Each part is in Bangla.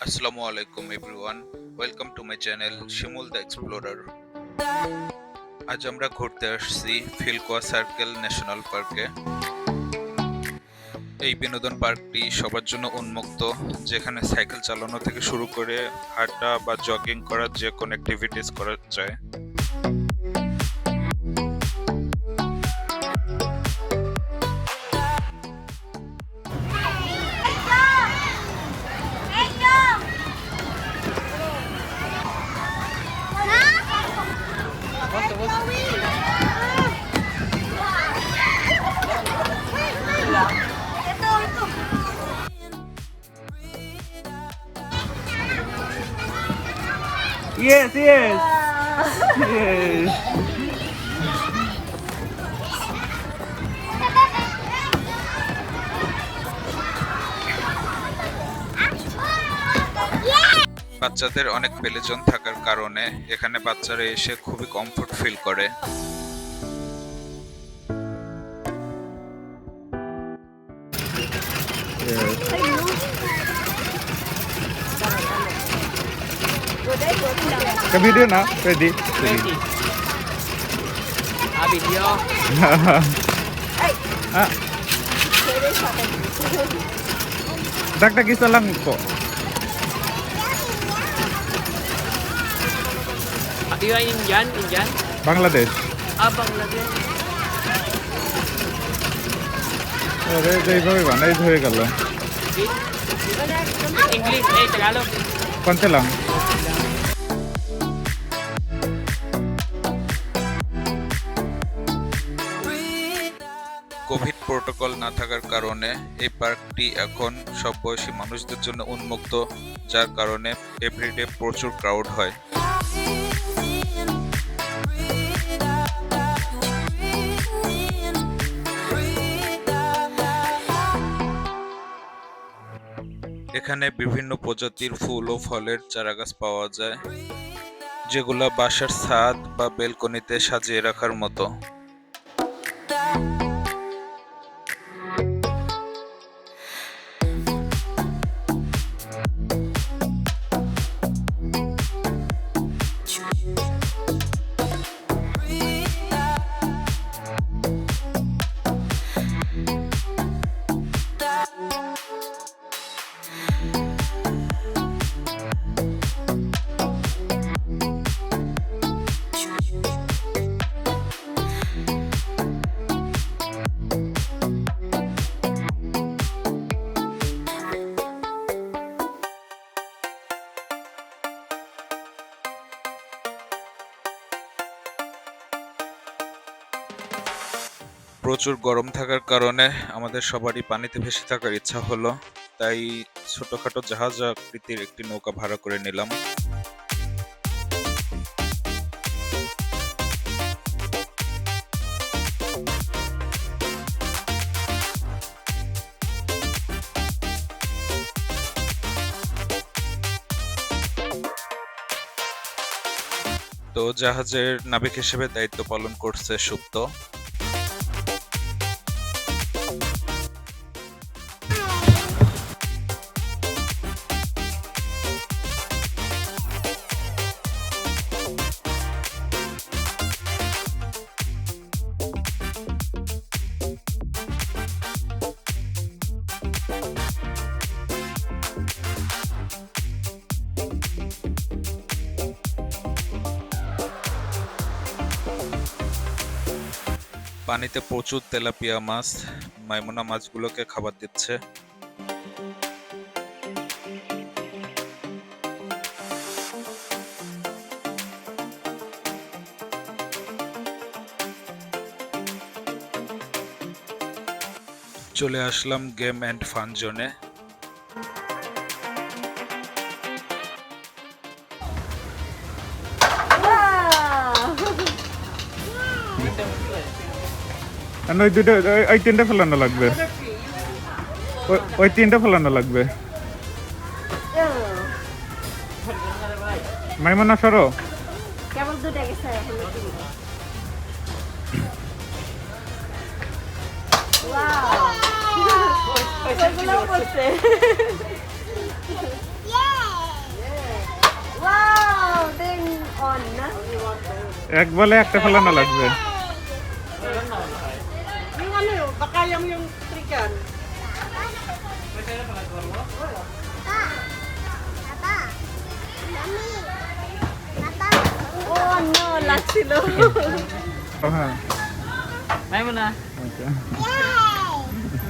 Assalamu alaikum everyone. Welcome to my channel Shimul the Explorer. আজ আমরা ঘুরতে আসছি ফিলকোয়া সার্কেল ন্যাশনাল পার্কে। এই বিনোদন পার্কটি সবার জন্য উন্মুক্ত, যেখানে সাইকেল চালানো থেকে শুরু করে হাঁটা বা জগিং করার যে কোনো অ্যাক্টিভিটিস করা যায়। Yes, yes. Yes. বাচ্চাদের অনেক প্লেজন থাকার কারণে এখানে বাচ্চারা এসে খুবই কমফোর্ট ফিল করে। Ke video na? Ready? Ready. Video. Ah. Dak isa lang po. You are Indian? Indian? Bangladesh. Bangladesh. আরে এইভাবে বানাই হয়ে গেল। English, Tagalog. Konti lang. Covid protocol না থাকার কারণে এই পার্কটি এখন সব বয়সী মানুষদের জন্য উন্মুক্ত, যার কারণে এভরিডে প্রচুর ক্রাউড হয়। এখানে বিভিন্ন প্রজাতির ফুল ও ফলের চারাগাছ পাওয়া যায়, যেগুলো বাসার ছাদ বা বেলকনিতে সাজিয়ে রাখার মতো। প্রচুর গরম থাকার কারণে আমাদের সবারই পানিতে ভেসে থাকার ইচ্ছা হলো, তাই ছোটখাটো জাহাজ আকৃতির একটি নৌকা ভাড়া করে নিলাম। তো জাহাজের নাবিক হিসেবে দায়িত্ব পালন করছে সুপ্ত। পানিতে প্রচুর তেলাপিয়া মাছ মাইমুনা মাছগুলোকে খাবার দিচ্ছে। চলে আসলাম গেম অ্যান্ড ফান জোনে। ওই দুটো ওই তিনটা ফেলানো লাগবে, ওই তিনটা ফেলানো লাগবে। মাইমুনা সরো। কেবল দুটো গেছে ওয়াও ওগুলো করছে Something on, na? এক বলে একটা ফেলানো লাগবে। Yung ano yun, baka yung trikan. Oh no, লাগছিল। হ্যাঁ May mo na. আচ্ছা।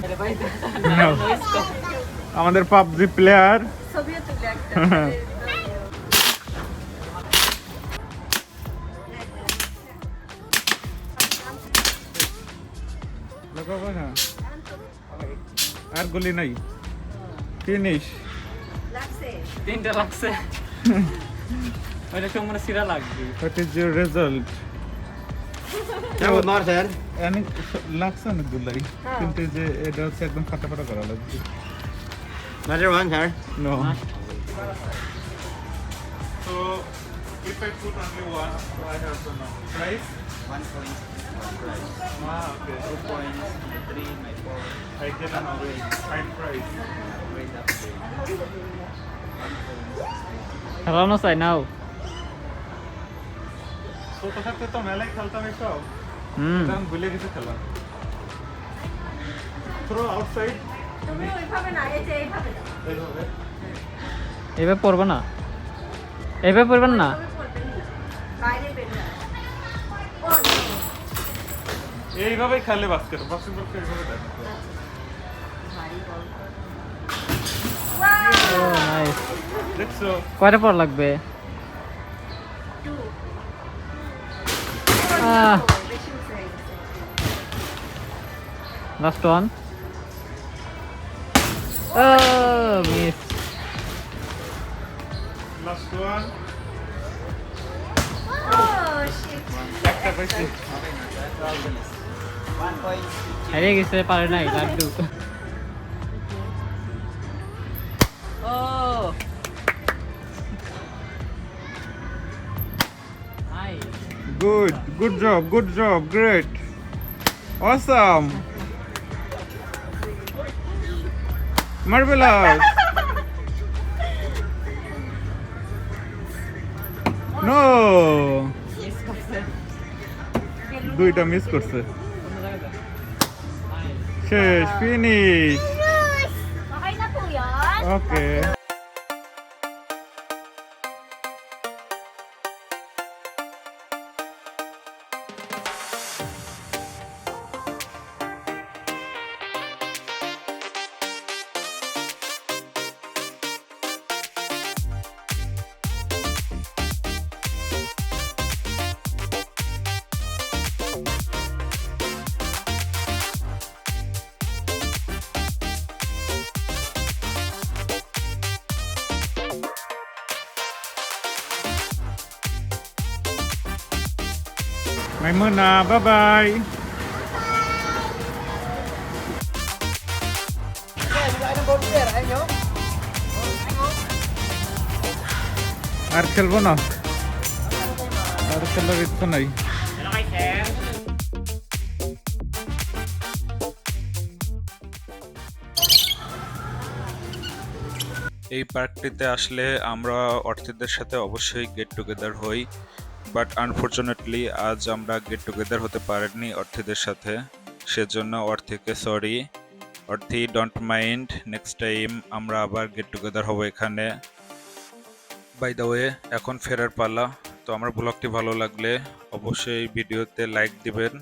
Ano ba ito? No. Noise ko. আমাদের পাবজি প্লেয়ার ছবিও তুলে একটা। লাগাবো না আর গুলি নাই ফিনিশ লাগছে। Tinta lakse. Wala kang muna sira lagi. What is your result কেমন মারছেন? আমি লাগছে না গুলাই হ্যাঁ। কিন্তু এই যে এটা হচ্ছে একদম ফাটা ফাটা করা লাগবে Another one, sir. No Huh? So if I put only one, so I have to know price. 1 point. Ah, okay. 2 points, my 3, my 4. I get an orange. High price. Wait up there. 1 point. Rano sa now. ছোট থাকতে তো মেলায় খেলতাম এসব Hmm. আমি ভুলে গেছি খেলা থ্রো আউটসাইড তুমি ওইভাবে না, এই যে এইভাবে দাও। এইভাবে এভাবে পড়বে না। এভাবে পড়বেন না। ওইভাবে পড়বেন না। বাইরে বের হয়ে। Oh no. এইভাবেই খেলে বাস্কেটবল এইভাবে দেখো ভারী বল। Oh, nice. দেখছো কয়টা পড় লাগবে? Two. Ah. বেশি উঠে গেছে। Last one. Oh, miss. Last one Oh shit. একটা পাইছি 1 point. হারিয়ে গেছে পারে নাই laddu. Oh. Nice. good job great awesome marvelous no Miss করছে। দুইটা মিস করছে অন্য জায়গায় যাও। Nice. শেষ finish Okay na po yan. ওকে Maimuna, bye-bye. আর খেলবো না আর খেলার ইচ্ছা নাই Hello kay sir. এই পার্কটিতে আসলে আমরা অর্থীদের সাথে অবশ্যই গেট টুগেদার হই, বাট আনফরচুনেটলি আজ আমরা গেট টুগেদার হতে পারিনি অর্থীদের সাথে। সেজন্য অর্থীকে sorry. Arthi, don't mind, next time আমরা আবার গেট টুগেদার হব এখানে। বাই দ্য ওয়ে, এখন ফেরার পালা। তো আমার ব্লগটি ভালো লাগলে অবশ্যই ভিডিওতে লাইক দিবেন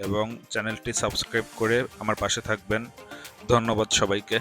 এবং চ্যানেলটি সাবস্ক্রাইব করে আমার পাশে থাকবেন। ধন্যবাদ সবাইকে।